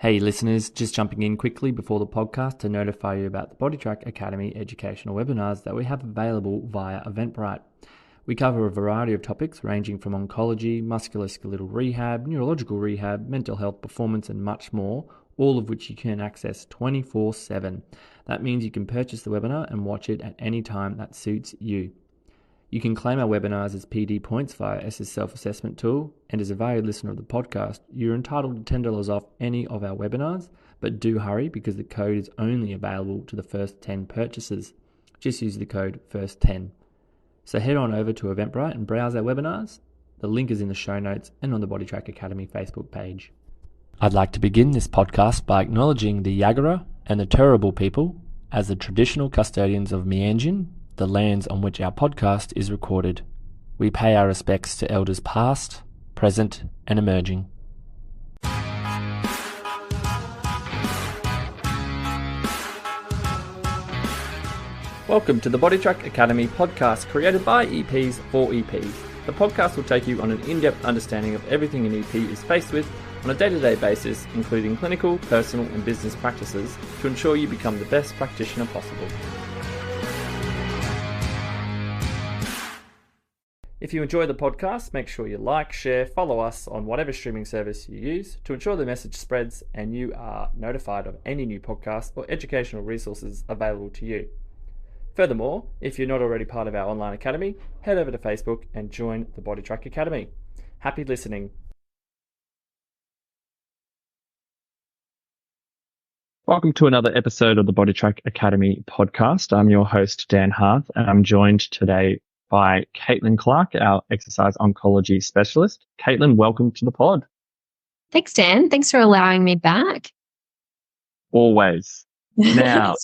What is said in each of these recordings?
Hey listeners, just jumping in quickly before the podcast to notify you about the BodyTrack Academy educational webinars that we have available via Eventbrite. We cover a variety of topics ranging from oncology, musculoskeletal rehab, neurological rehab, mental health, performance and much more, all of which you can access 24/7. That means you can purchase the webinar and watch it at any time that suits you. You can claim our webinars as PD points via ESSA's self-assessment tool, and as a valued listener of the podcast, you're entitled to $10 off any of our webinars, but do hurry because the code is only available to the first 10 purchases. Just use the code FIRST10. So head on over to Eventbrite and browse our webinars. The link is in the show notes and on the BodyTrack Academy Facebook page. I'd like to begin this podcast by acknowledging the Yagara and the Turrbal people as the traditional custodians of Meanjin, the lands on which our podcast is recorded. We pay our respects to elders past, present, and emerging. Welcome to the BodyTrack Academy podcast created by EPs for EPs. The podcast will take you on an in-depth understanding of everything an EP is faced with on a day-to-day basis, including clinical, personal, and business practices to ensure you become the best practitioner possible. If you enjoy the podcast, make sure you like, share, follow us on whatever streaming service you use to ensure the message spreads and you are notified of any new podcasts or educational resources available to you. Furthermore, if you're not already part of our online academy, head over to Facebook and join the BodyTrack Academy. Happy listening. Welcome to another episode of the BodyTrack Academy podcast. I'm your host, Dan Harth, and I'm joined today by Caitlin Clark, our exercise oncology specialist. Caitlin, welcome to the pod. Thanks, Dan. Thanks for allowing me back. Always. Now,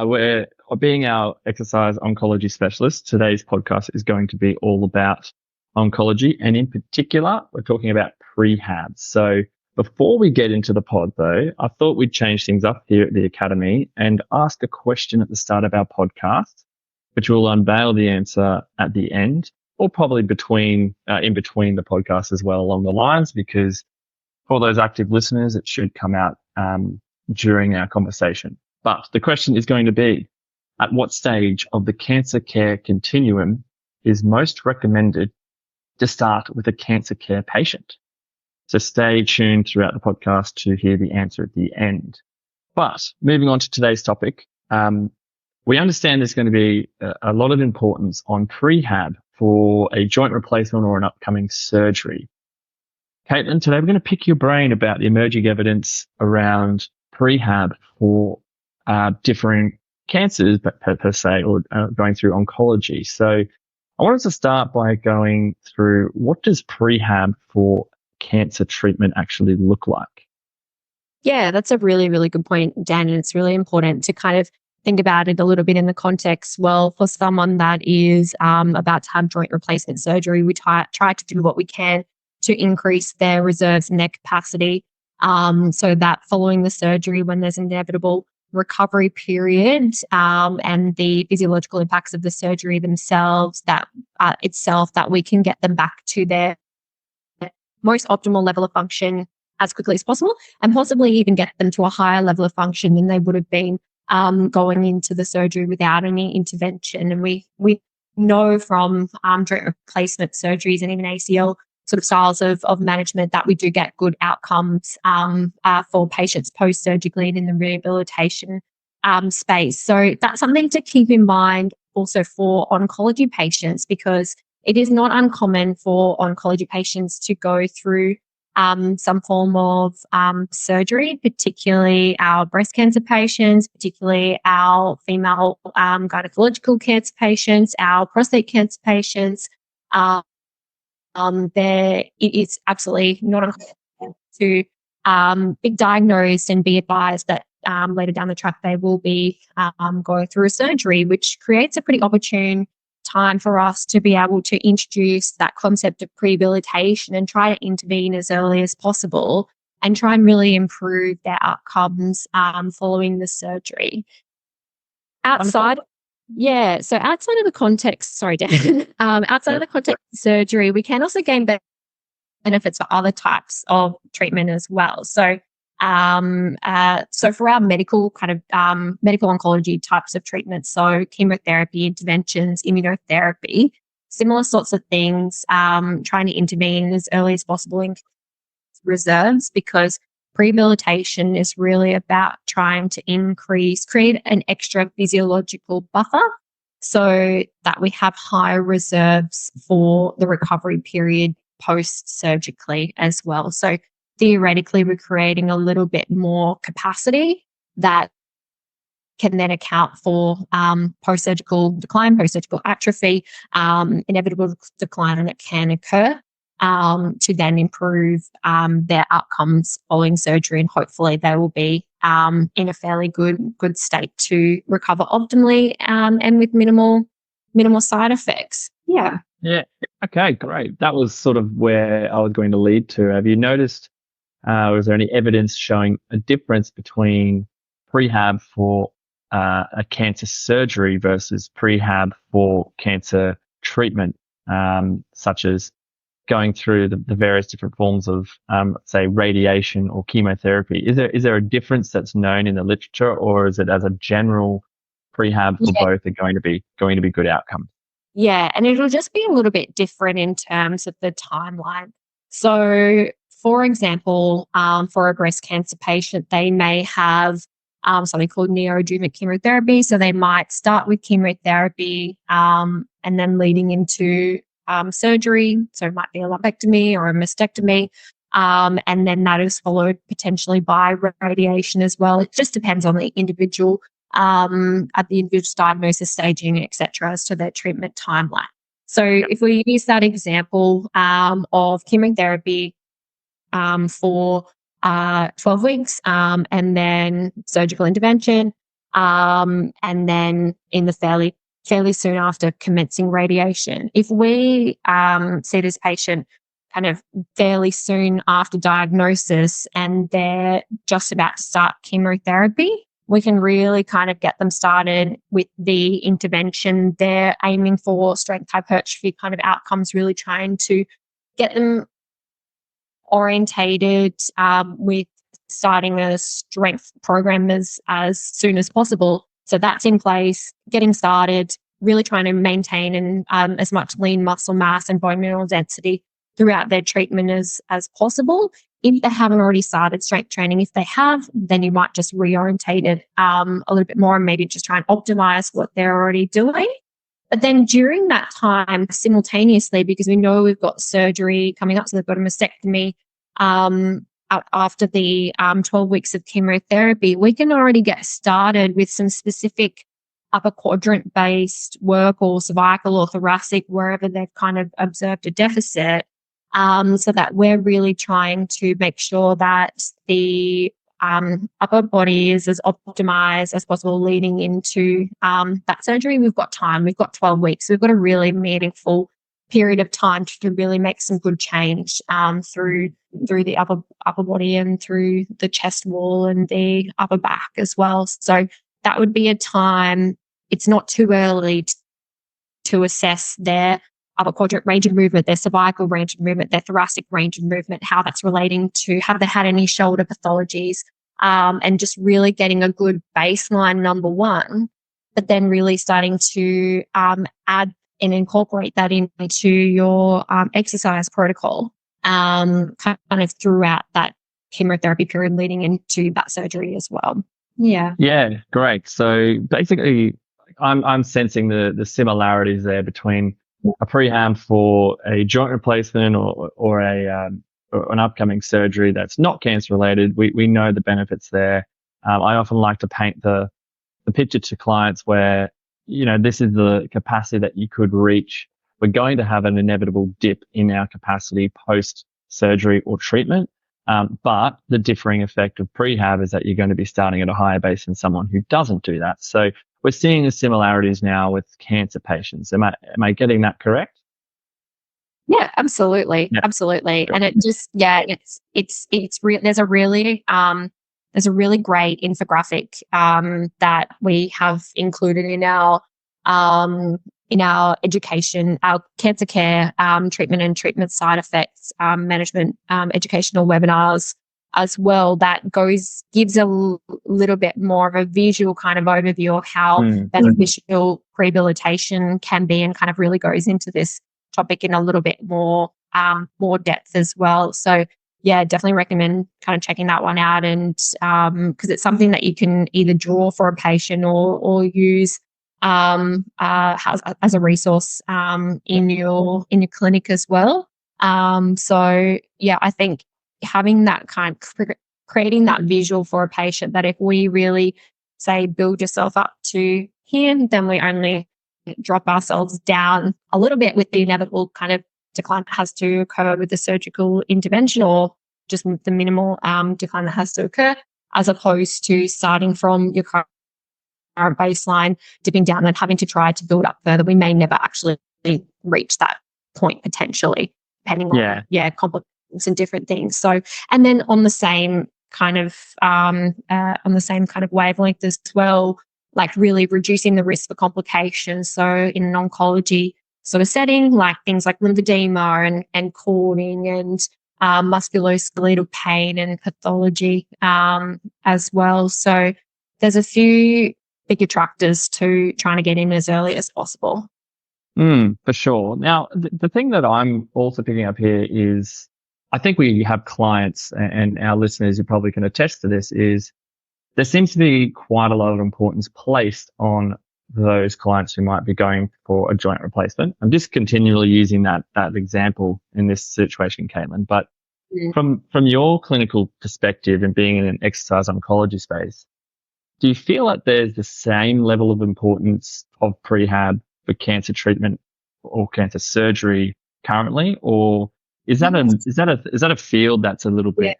we're being our exercise oncology specialist. Today's podcast is going to be all about oncology, and in particular, we're talking about prehab. So before we get into the pod, though, I thought we'd change things up here at the Academy and ask a question at the start of our podcast, which will unveil the answer at the end, or probably in between the podcast as well along the lines, because for those active listeners, it should come out during our conversation. But the question is going to be, at what stage of the cancer care continuum is most recommended to start with a cancer care patient? So stay tuned throughout the podcast to hear the answer at the end. But moving on to today's topic, we understand there's going to be a lot of importance on prehab for a joint replacement or an upcoming surgery. Caitlin, today we're going to pick your brain about the emerging evidence around prehab for different cancers, but per se, or going through oncology. So I wanted to start by going through, what does prehab for cancer treatment actually look like? Yeah, that's a really, really good point, Dan. And it's really important to kind of think about it a little bit in the context. Well, for someone that is about to have joint replacement surgery, we try to do what we can to increase their reserves and their capacity, so that following the surgery, when there's inevitable recovery period and the physiological impacts of the surgery themselves, that we can get them back to their most optimal level of function as quickly as possible, and possibly even get them to a higher level of function than they would have been going into the surgery without any intervention. And we know from joint replacement surgeries and even ACL sort of styles of management that we do get good outcomes for patients post-surgically and in the rehabilitation space. So that's something to keep in mind also for oncology patients, because it is not uncommon for oncology patients to go through some form of surgery, particularly our breast cancer patients, particularly our female gynecological cancer patients, our prostate cancer patients. It is absolutely not uncommon to be diagnosed and be advised that later down the track they will be going through a surgery, which creates a pretty opportune time for us to be able to introduce that concept of prehabilitation and try to intervene as early as possible and try and really improve their outcomes following the surgery. Outside of the context, sorry, Dan, outside of the context of surgery, we can also gain benefits for other types of treatment as well. So So for our medical medical oncology types of treatments, so chemotherapy, interventions, immunotherapy, similar sorts of things, trying to intervene as early as possible in reserves, because prehabilitation is really about trying to create an extra physiological buffer so that we have higher reserves for the recovery period post-surgically as well. So theoretically, we're creating a little bit more capacity that can then account for post-surgical decline, post-surgical atrophy, inevitable decline that can occur, to then improve their outcomes following surgery, and hopefully they will be in a fairly good state to recover optimally, and with minimal side effects. Yeah. Yeah. Okay, great. That was sort of where I was going to lead to. Have you noticed, was there any evidence showing a difference between prehab for a cancer surgery versus prehab for cancer treatment, such as going through the various different forms of, say, radiation or chemotherapy? Is there a difference that's known in the literature, or is it as a general prehab for both are going to be good outcomes? Yeah, and it'll just be a little bit different in terms of the timeline. So, for example, for a breast cancer patient, they may have something called neoadjuvant chemotherapy. So they might start with chemotherapy, and then leading into surgery. So it might be a lumpectomy or a mastectomy. And then that is followed potentially by radiation as well. It just depends on the individual, at the individual's diagnosis, staging, etc., as to their treatment timeline. So if we use that example of chemotherapy for 12 weeks, and then surgical intervention, and then in the fairly soon after commencing radiation. If we see this patient kind of fairly soon after diagnosis and they're just about to start chemotherapy, we can really kind of get them started with the intervention. They're aiming for strength hypertrophy kind of outcomes, really trying to get them orientated with starting a strength program as soon as possible. So that's in place, getting started, really trying to maintain and as much lean muscle mass and bone mineral density throughout their treatment as possible. If they haven't already started strength training, if they have, then you might just reorientate it a little bit more and maybe just try and optimize what they're already doing. But then during that time, simultaneously, because we know we've got surgery coming up, so they've got a mastectomy after the 12 weeks of chemotherapy, we can already get started with some specific upper quadrant based work, or cervical or thoracic, wherever they've kind of observed a deficit, so that we're really trying to make sure that the upper body is as optimized as possible leading into that surgery. We've got time. We've got 12 weeks. We've got a really meaningful period of time to really make some good change through the upper body and through the chest wall and the upper back as well. So that would be a time. It's not too early to assess their upper quadrant range of movement, their cervical range of movement, their thoracic range of movement, how that's relating to, have they had any shoulder pathologies, and just really getting a good baseline, number one, but then really starting to add and incorporate that into your exercise protocol, kind of throughout that chemotherapy period leading into that surgery as well. Yeah. Yeah, great. So basically, I'm sensing the similarities there between a prehab for a joint replacement or an upcoming surgery that's not cancer related. We know the benefits there. I often like to paint the picture to clients where, this is the capacity that you could reach. We're going to have an inevitable dip in our capacity post surgery or treatment. But the differing effect of prehab is that you're going to be starting at a higher base than someone who doesn't do that. So we're seeing the similarities now with cancer patients. Am I getting that correct? Yeah, absolutely. Yeah. Absolutely. And it just, there's a really great infographic that we have included in our education, our cancer care treatment and treatment side effects management educational webinars as well that gives a little bit more of a visual kind of overview of how beneficial prehabilitation can be, and kind of really goes into this topic in a little bit more depth as well. So yeah, definitely recommend kind of checking that one out, and because it's something that you can either draw for a patient or use as a resource in your clinic as well. So yeah, I think having that creating that visual for a patient, that if we really say build yourself up to here, then we only drop ourselves down a little bit with the inevitable kind of decline that has to occur with the surgical intervention, or just the minimal decline that has to occur, as opposed to starting from your current baseline, dipping down and having to try to build up further. We may never actually reach that point potentially, depending on complications and different things. So, and then on the same kind of wavelength as well, like really reducing the risk for complications. So in an oncology sort of setting, like things like lymphedema and cording and musculoskeletal pain and pathology as well. So there's a few big attractors to trying to get in as early as possible. For sure. Now, the thing that I'm also picking up here is, I think we have clients, and our listeners, you probably can attest to this, is there seems to be quite a lot of importance placed on those clients who might be going for a joint replacement. I'm just continually using that example in this situation, Caitlin. But from your clinical perspective and being in an exercise oncology space, do you feel like there's the same level of importance of prehab for cancer treatment or cancer surgery currently, or is that a field that's a little bit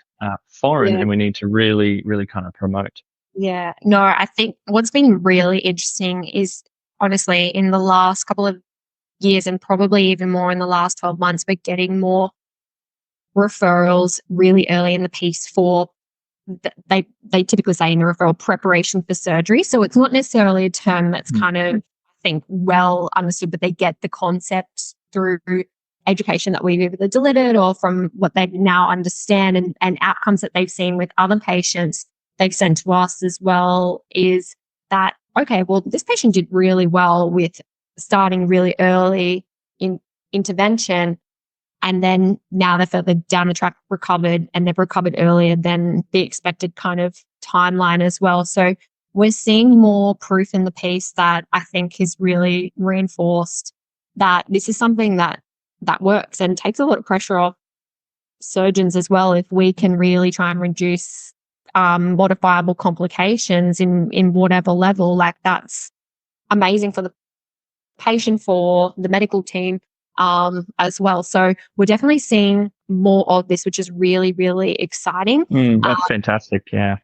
foreign and we need to really, really kind of promote? Yeah, no, I think what's been really interesting is, honestly, in the last couple of years, and probably even more in the last 12 months, we're getting more referrals really early in the piece for, they typically say in the referral, preparation for surgery. So it's not necessarily a term that's kind of, I think, well understood, but they get the concept through education that we've either delivered or from what they now understand, and outcomes that they've seen with other patients they've sent to us as well, is that, okay, well, this patient did really well with starting really early in intervention, and then now they're further down the track recovered, and they've recovered earlier than the expected kind of timeline as well. So we're seeing more proof in the piece that I think is really reinforced that this is something that works, and takes a lot of pressure off surgeons as well if we can really try and reduce modifiable complications in whatever level. Like, that's amazing for the patient, for the medical team as well. So we're definitely seeing more of this, which is really, really exciting. That's fantastic. Yeah.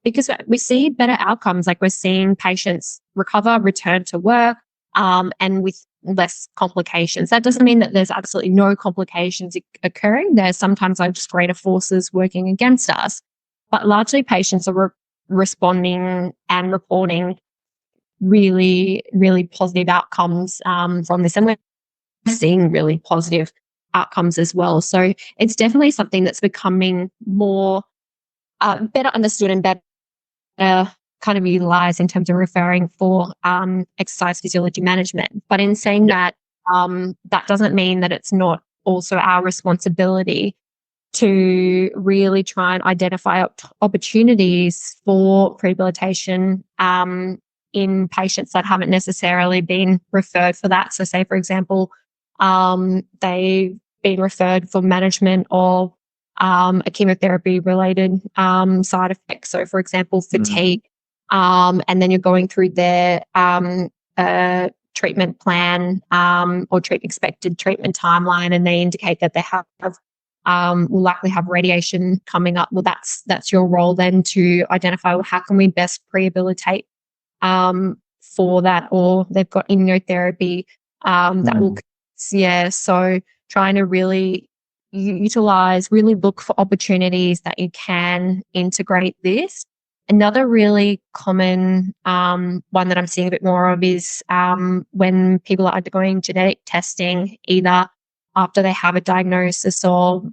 Because we see better outcomes. Like, we're seeing patients recover, return to work, and with less complications. That doesn't mean that there's absolutely no complications occurring. There's sometimes like just greater forces working against us, but largely patients are responding and reporting really, really positive outcomes from this, and we're seeing really positive outcomes as well. So it's definitely something that's becoming more better understood and better kind of utilized in terms of referring for exercise physiology management. But in saying that, that doesn't mean that it's not also our responsibility to really try and identify opportunities for prehabilitation in patients that haven't necessarily been referred for that. So say, for example, they've been referred for management of a chemotherapy related side effects. So for example, fatigue. And then you're going through their treatment plan or expected treatment timeline, and they indicate that they have will likely have radiation coming up. Well, that's your role then to identify, well, how can we best prehabilitate for that, or they've got immunotherapy that will, so trying to really utilize, really look for opportunities that you can integrate this. Another really common one that I'm seeing a bit more of is when people are undergoing genetic testing, either after they have a diagnosis of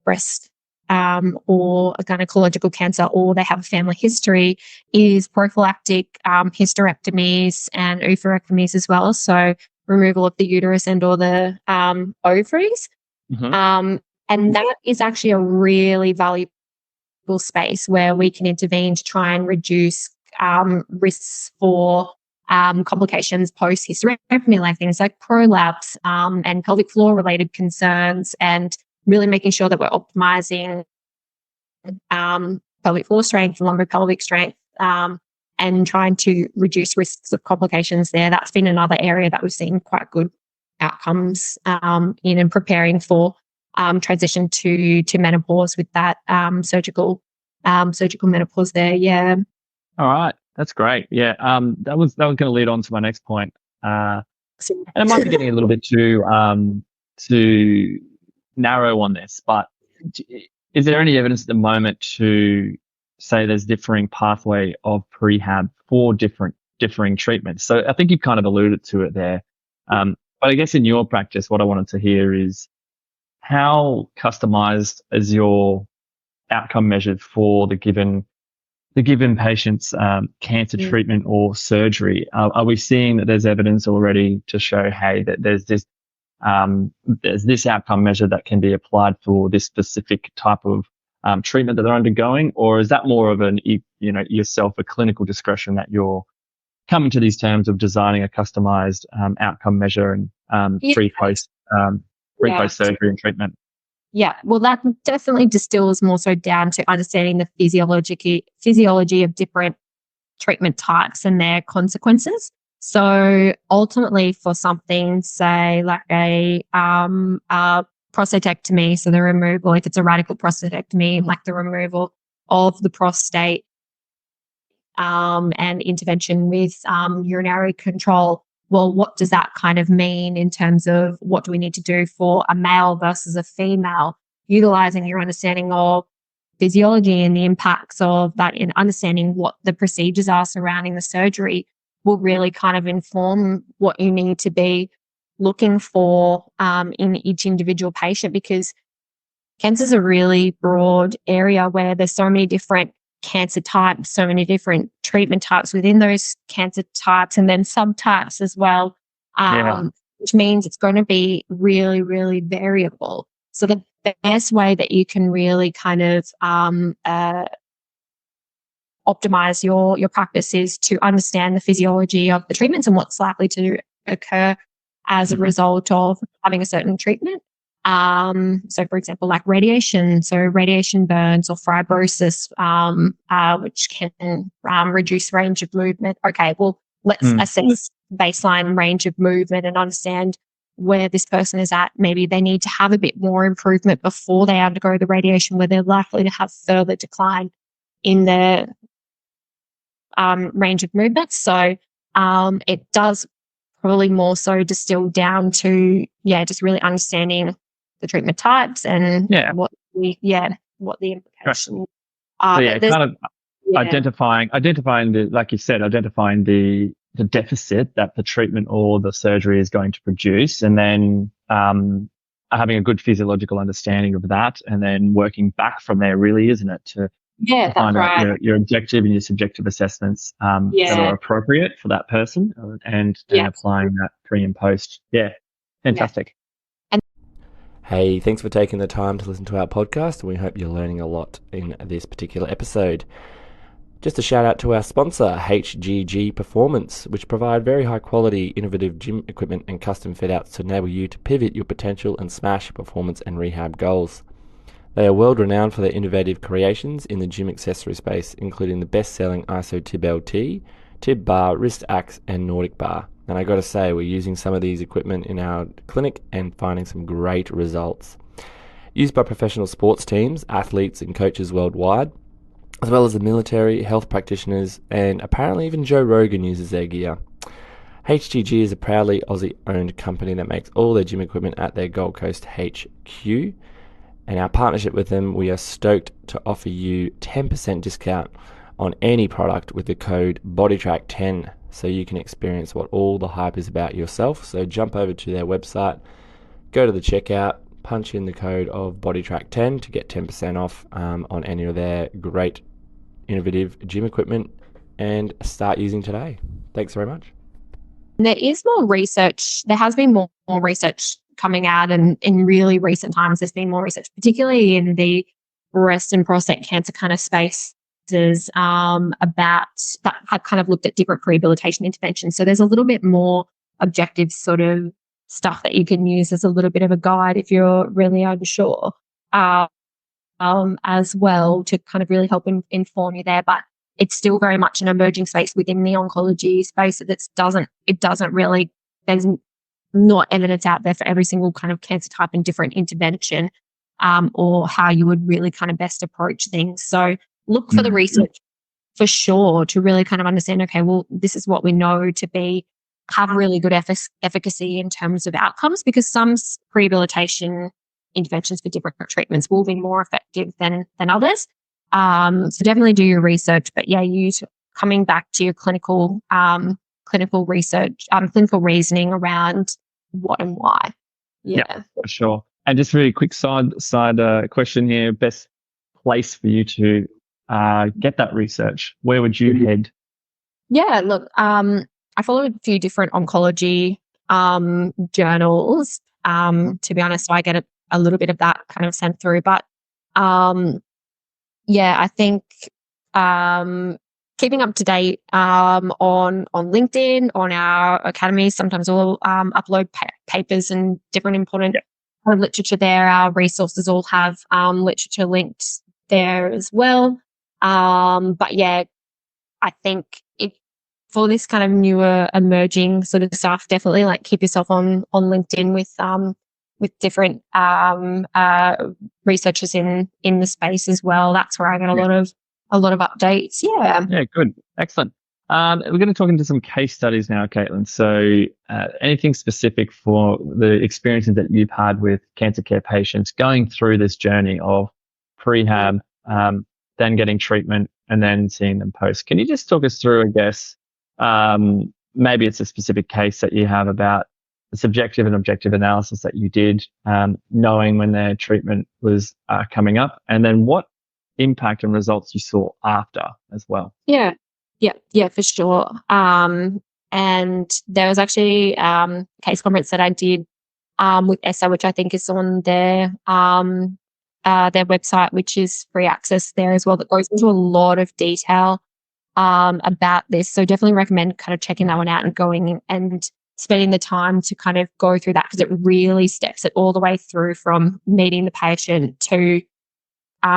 breast or a gynecological cancer, or they have a family history, is prophylactic hysterectomies and oophorectomies as well. So removal of the uterus and or the ovaries. And that is actually a really valuable space where we can intervene to try and reduce risks for complications post hysterectomy, like things like prolapse and pelvic floor related concerns, and really making sure that we're optimizing pelvic floor strength, lumbar pelvic strength, and trying to reduce risks of complications there. That's been another area that we've seen quite good outcomes in, and preparing for transition to menopause with that surgical menopause there. Yeah. All right. That's great. Yeah. That was going to lead on to my next point. And I might be getting a little bit too narrow on this, but is there any evidence at the moment to say there's differing pathway of prehab for differing treatments? So I think you've kind of alluded to it there. But I guess in your practice, what I wanted to hear is how customized is your outcome measured for the given patient's cancer treatment or surgery? Are we seeing that there's evidence already to show, hey, that there's this outcome measure that can be applied for this specific type of treatment that they're undergoing? Or is that more of an, yourself, a clinical discretion that you're coming to these terms of designing a customized outcome measure and pre-post surgery and treatment? Yeah, well, that definitely distills more so down to understanding the physiology of different treatment types and their consequences. So ultimately, for something, say, like a prostatectomy, so the removal, if it's a radical prostatectomy, like the removal of the prostate and intervention with urinary control, well, what does that kind of mean in terms of what do we need to do for a male versus a female? Utilizing your understanding of physiology and the impacts of that, and understanding what the procedures are surrounding the surgery will really kind of inform what you need to be looking for in each individual patient, because cancer is a really broad area where there's so many different cancer types, so many different treatment types within those cancer types, and then subtypes as well, which means it's going to be really, really variable. So the best way that you can really kind of optimize your practice is to understand the physiology of the treatments and what's likely to occur as a result of having a certain treatment. So for example, like radiation, so radiation burns or fibrosis, which can reduce range of movement. Okay, well, let's assess baseline range of movement and understand where this person is at. Maybe they need to have a bit more improvement before they undergo the radiation, where they're likely to have further decline in their range of movement. So it does probably more so distill down to, just really understanding the treatment types and what the implications are. So kind of identifying the, like you said, identifying the deficit that the treatment or the surgery is going to produce, and then having a good physiological understanding of that, and then working back from there, really, isn't it? To find out your objective and your subjective assessments that are appropriate for that person, and applying that pre and post. Yeah, fantastic. Hey, thanks for taking the time to listen to our podcast, and we hope you're learning a lot in this particular episode. Just a shout out to our sponsor, HGG Performance, which provide very high quality, innovative gym equipment and custom fit outs to enable you to pivot your potential and smash your performance and rehab goals. They are world renowned for their innovative creations in the gym accessory space, including the best-selling ISO Tib LT, Tib Bar, Wrist Axe, and Nordic Bar. And I got to say, we're using some of these equipment in our clinic and finding some great results. Used by professional sports teams, athletes, and coaches worldwide, as well as the military, health practitioners, and apparently even Joe Rogan uses their gear. HGG is a proudly Aussie-owned company that makes all their gym equipment at their Gold Coast HQ. And our partnership with them, we are stoked to offer you 10% discount on any product with the code BODYTRACK10, so you can experience what all the hype is about yourself. So jump over to their website, go to the checkout, punch in the code of BodyTrack10 to get 10% off on any of their great innovative gym equipment and start using today. Thanks very much. There is more research. There has been more research coming out, and in really recent times, there's been more research, particularly in the breast and prostate cancer kind of spaces, about that have kind of looked at different rehabilitation interventions. So there's a little bit more objective sort of stuff that you can use as a little bit of a guide if you're really unsure, as well, to kind of really help inform you there. But it's still very much an emerging space within the oncology space. It doesn't really, there's not evidence out there for every single kind of cancer type and different intervention, or how you would really kind of best approach things. So look for the research for sure to really kind of understand, okay, well, this is what we know to have really good efficacy in terms of outcomes, because some rehabilitation interventions for different treatments will be more effective than others. So definitely do your research, but yeah, coming back to your clinical research, clinical reasoning around what and why. Yeah, for sure. And just really quick side question here: best place for you to get that research? Where would you head? Yeah, look, I follow a few different oncology journals. To be honest, so I get a little bit of that kind of sent through, but yeah, I think keeping up to date on LinkedIn, on our academy. Sometimes we'll upload papers and different important literature there. Our resources all have literature linked there as well. But yeah, I think for this kind of newer emerging sort of stuff, definitely like keep yourself on LinkedIn with different researchers in the space as well. That's where I get a lot of updates. Yeah, good, excellent. We're going to talk into some case studies now, Caitlin. So anything specific for the experiences that you've had with cancer care patients going through this journey of prehab, then getting treatment, and then seeing them post? Can you just talk us through, I guess, maybe it's a specific case that you have about the subjective and objective analysis that you did, knowing when their treatment was coming up, and then what impact and results you saw after as well? Yeah, for sure. And there was actually a case conference that I did with ESSA, which I think is on their website, which is free access there as well, that goes into a lot of detail about this. So definitely recommend kind of checking that one out and going and spending the time to kind of go through that, because it really steps it all the way through from meeting the patient to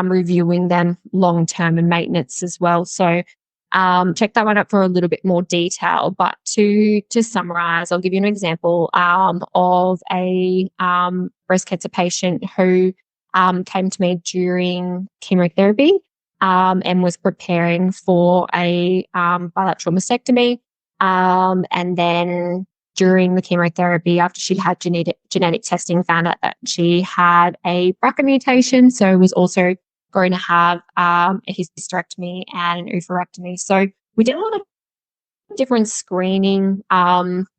reviewing them long term and maintenance as well. So check that one out for a little bit more detail. But to summarize, I'll give you an example of a breast cancer patient who came to me during chemotherapy and was preparing for a bilateral mastectomy. And then during the chemotherapy, after she'd had genetic testing, found out that she had a BRCA mutation, so was also going to have a hysterectomy and an oophorectomy. So we did a lot of different screening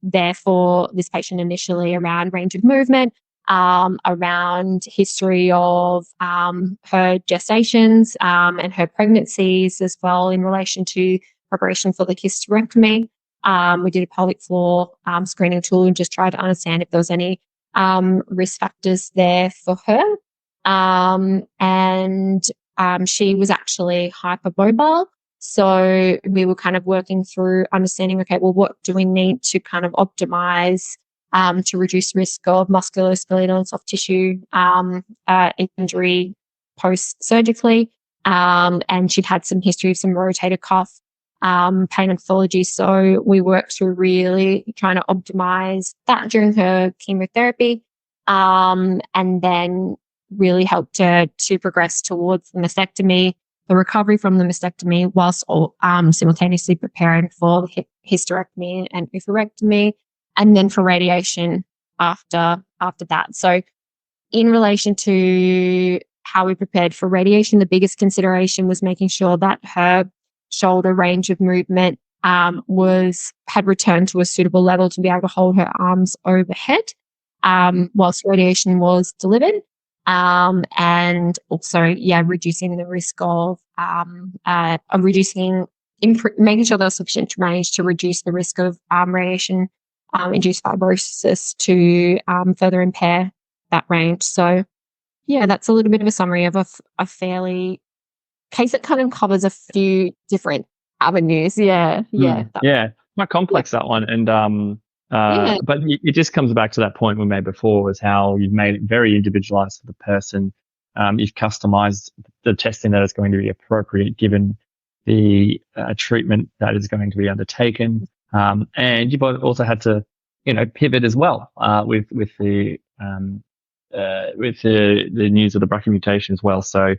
there for this patient initially around range of movement, around history of her gestations and her pregnancies as well in relation to preparation for the hysterectomy. We did a pelvic floor screening tool and just tried to understand if there was any risk factors there for her. And she was actually hypermobile. So we were kind of working through understanding, okay, well, what do we need to kind of optimize to reduce risk of musculoskeletal and soft tissue injury post-surgically. And she'd had some history of some rotator cuff pain and pathology. So we worked through really trying to optimize that during her chemotherapy, and then really helped her to progress towards the mastectomy, the recovery from the mastectomy, whilst simultaneously preparing for the hysterectomy and oophorectomy, and then for radiation after that. So in relation to how we prepared for radiation, the biggest consideration was making sure that her shoulder range of movement had returned to a suitable level to be able to hold her arms overhead. whilst radiation was delivered. And also, reducing the risk of making sure there's sufficient drainage to reduce the risk of radiation induced fibrosis to further impair that range. So, that's a little bit of a summary of a fairly case that kind of covers a few different avenues. Quite complex, that one. And but it just comes back to that point we made before, was how you've made it very individualized for the person. You've customized the testing that is going to be appropriate given the treatment that is going to be undertaken. And you've also had to, pivot as well with the news of the BRCA mutation as well. So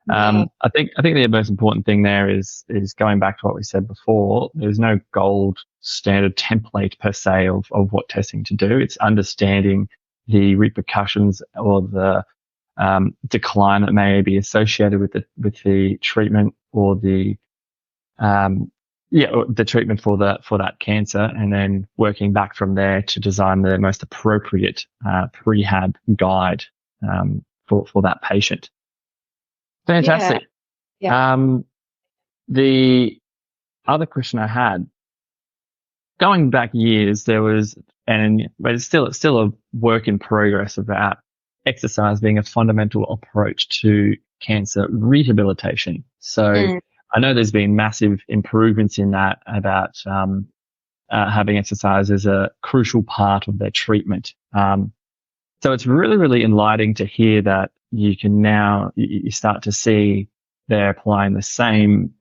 I think the most important thing there is going back to what we said before. There's no gold standard template per se of what testing to do. It's understanding the repercussions or the decline that may be associated with the treatment or the treatment for that cancer, and then working back from there to design the most appropriate prehab guide for that patient. Fantastic. The other question I had, going back years, but it's still a work in progress about exercise being a fundamental approach to cancer rehabilitation. So I know there's been massive improvements in that, about having exercise as a crucial part of their treatment. So it's really, really enlightening to hear that you can now, you start to see they're applying the same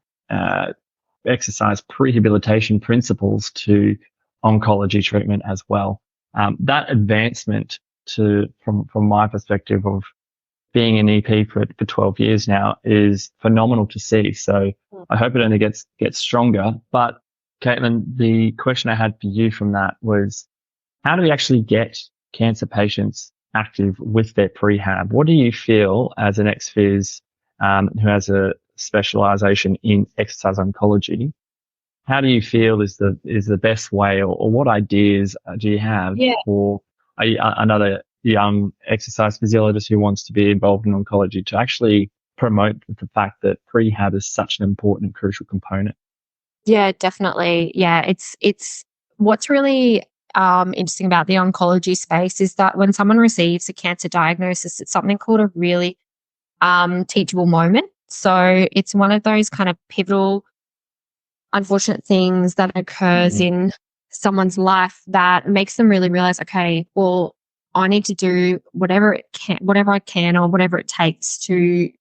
exercise prehabilitation principles to oncology treatment as well. That advancement from my perspective of being an EP for 12 years now is phenomenal to see. So I hope it only gets stronger. But Caitlin, the question I had for you from that was, how do we actually get cancer patients active with their prehab? What do you feel as an ex-phys who has a specialization in exercise oncology? How do you feel is the best way, or what ideas do you have for another young exercise physiologist who wants to be involved in oncology to actually promote the fact that prehab is such an important and crucial component? Yeah, definitely. Yeah, it's what's really interesting about the oncology space is that when someone receives a cancer diagnosis, it's something called a really teachable moment. So it's one of those kind of pivotal, unfortunate things that occurs in someone's life that makes them really realize, okay, well, I need to do whatever I can, or whatever it takes to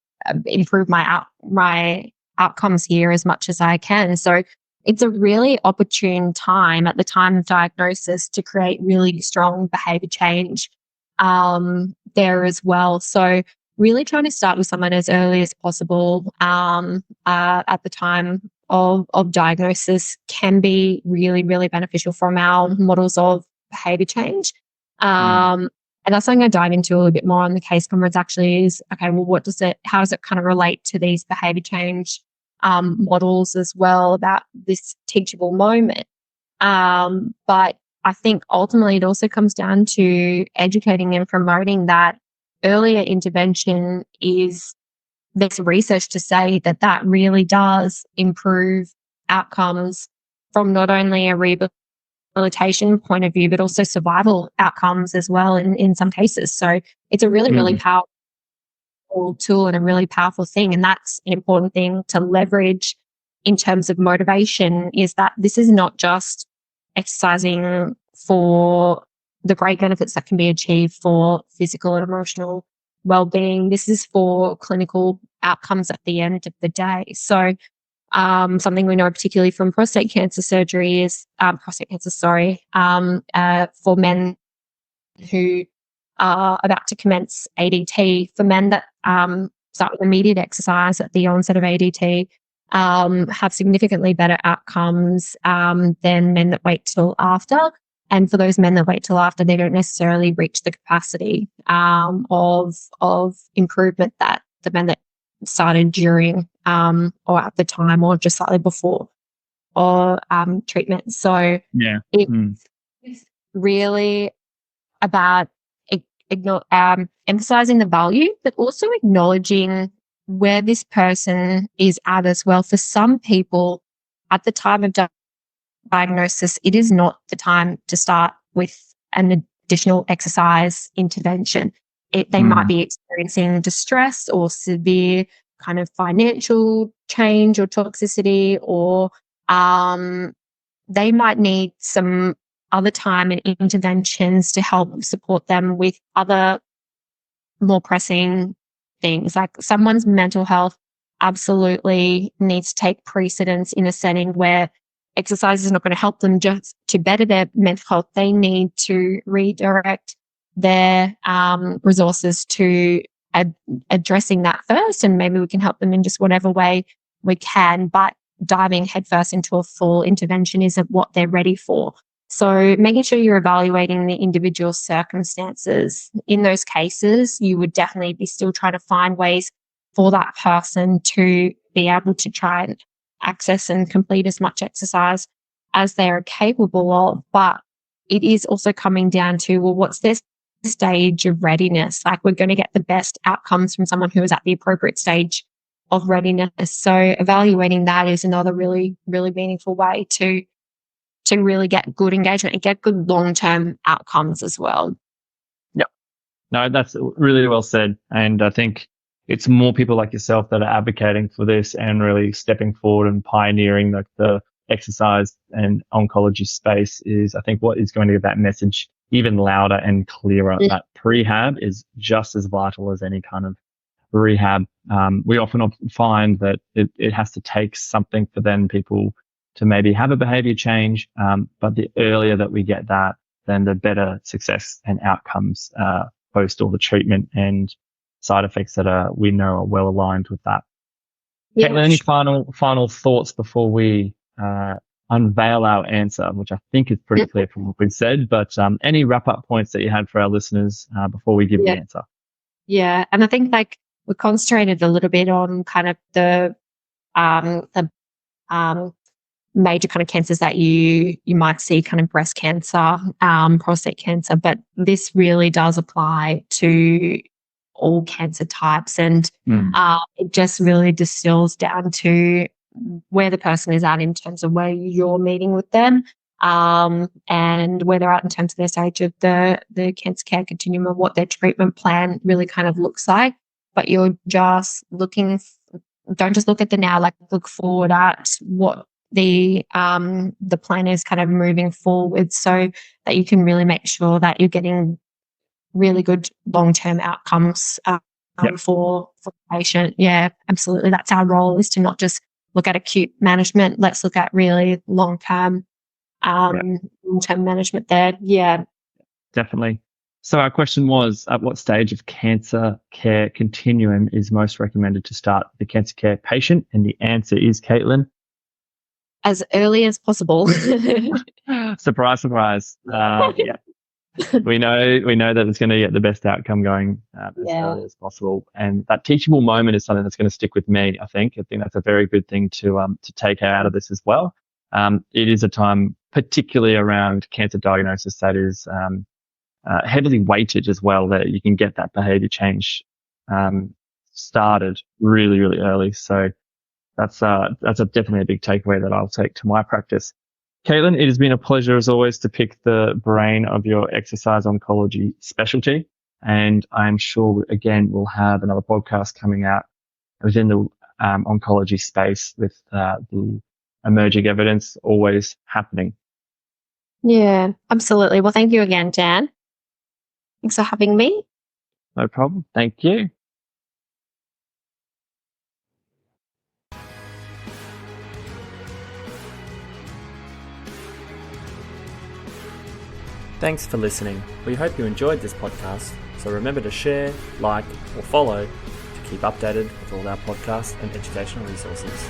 improve my outcomes here as much as I can. So it's a really opportune time at the time of diagnosis to create really strong behavior change there as well. So really trying to start with someone as early as possible at the time of diagnosis can be really, really beneficial from our models of behavior change. And that's something I dive into a little bit more on the case conference actually is, okay, well, how does it kind of relate to these behavior change models as well about this teachable moment? But I think ultimately it also comes down to educating and promoting that earlier intervention there's research to say that really does improve outcomes from not only a rehabilitation point of view, but also survival outcomes as well in some cases. So it's a really, really powerful tool and a really powerful thing. And that's an important thing to leverage in terms of motivation, is that this is not just exercising for the great benefits that can be achieved for physical and emotional well-being. This is for clinical outcomes at the end of the day. So something we know particularly from prostate cancer for men who are about to commence ADT, for men that start with immediate exercise at the onset of ADT, have significantly better outcomes than men that wait till after. And for those men that wait till after, they don't necessarily reach the capacity of improvement that the men that started during or at the time or just slightly before or treatment. So it's really about emphasizing the value, but also acknowledging where this person is at as well. For some people, at the time of diagnosis, it is not the time to start with an additional exercise intervention. They might be experiencing distress or severe kind of financial change or toxicity, or they might need some other time and interventions to help support them with other more pressing things. Like someone's mental health absolutely needs to take precedence in a setting where exercise is not going to help them just to better their mental health. They need to redirect their resources to addressing that first, and maybe we can help them in just whatever way we can, but diving headfirst into a full intervention isn't what they're ready for. So making sure you're evaluating the individual circumstances. In those cases, you would definitely be still trying to find ways for that person to be able to try and access and complete as much exercise as they're capable of. But it is also coming down to, well, what's their stage of readiness? Like, we're going to get the best outcomes from someone who is at the appropriate stage of readiness. So evaluating that is another really, really meaningful way to really get good engagement and get good long-term outcomes as well. Yep. No, that's really well said. And I think it's more people like yourself that are advocating for this and really stepping forward and pioneering the exercise and oncology space is, I think, what is going to get that message even louder and clearer. That prehab is just as vital as any kind of rehab. We often find that it has to take something for then people to maybe have a behavior change. But the earlier that we get that, then the better success and outcomes post all the treatment and side effects that we know are well aligned with that. Yeah. Caitlin, any final thoughts before we unveil our answer, which I think is pretty clear from what we've said, but any wrap-up points that you had for our listeners before we give the answer? Yeah, and I think like we concentrated a little bit on kind of the major kind of cancers that you might see, kind of breast cancer, prostate cancer, but this really does apply to all cancer types, and it just really distills down to where the person is at in terms of where you're meeting with them, and where they're at in terms of their stage of the cancer care continuum and what their treatment plan really kind of looks like. But you're just don't just look at the now, like look forward at what the plan is kind of moving forward, so that you can really make sure that you're getting really good long-term outcomes for the patient. Yeah, absolutely. That's our role, is to not just look at acute management. Let's look at really long-term management there. Yeah. Definitely. So our question was, at what stage of cancer care continuum is most recommended to start the cancer care patient? And the answer is, Caitlin? As early as possible. Surprise, surprise. Yeah. We know that it's going to get the best outcome going as early as possible. And that teachable moment is something that's going to stick with me, I think. I think that's a very good thing to take out of this as well. It is a time, particularly around cancer diagnosis, that is heavily weighted as well, that you can get that behavior change started really, really early. So that's definitely a big takeaway that I'll take to my practice. Caitlin, it has been a pleasure as always to pick the brain of your exercise oncology specialty. And I'm sure, again, we'll have another podcast coming out within the oncology space with the emerging evidence always happening. Yeah, absolutely. Well, thank you again, Dan. Thanks for having me. No problem. Thank you. Thanks for listening. We hope you enjoyed this podcast. So remember to share, like, or follow to keep updated with all our podcasts and educational resources.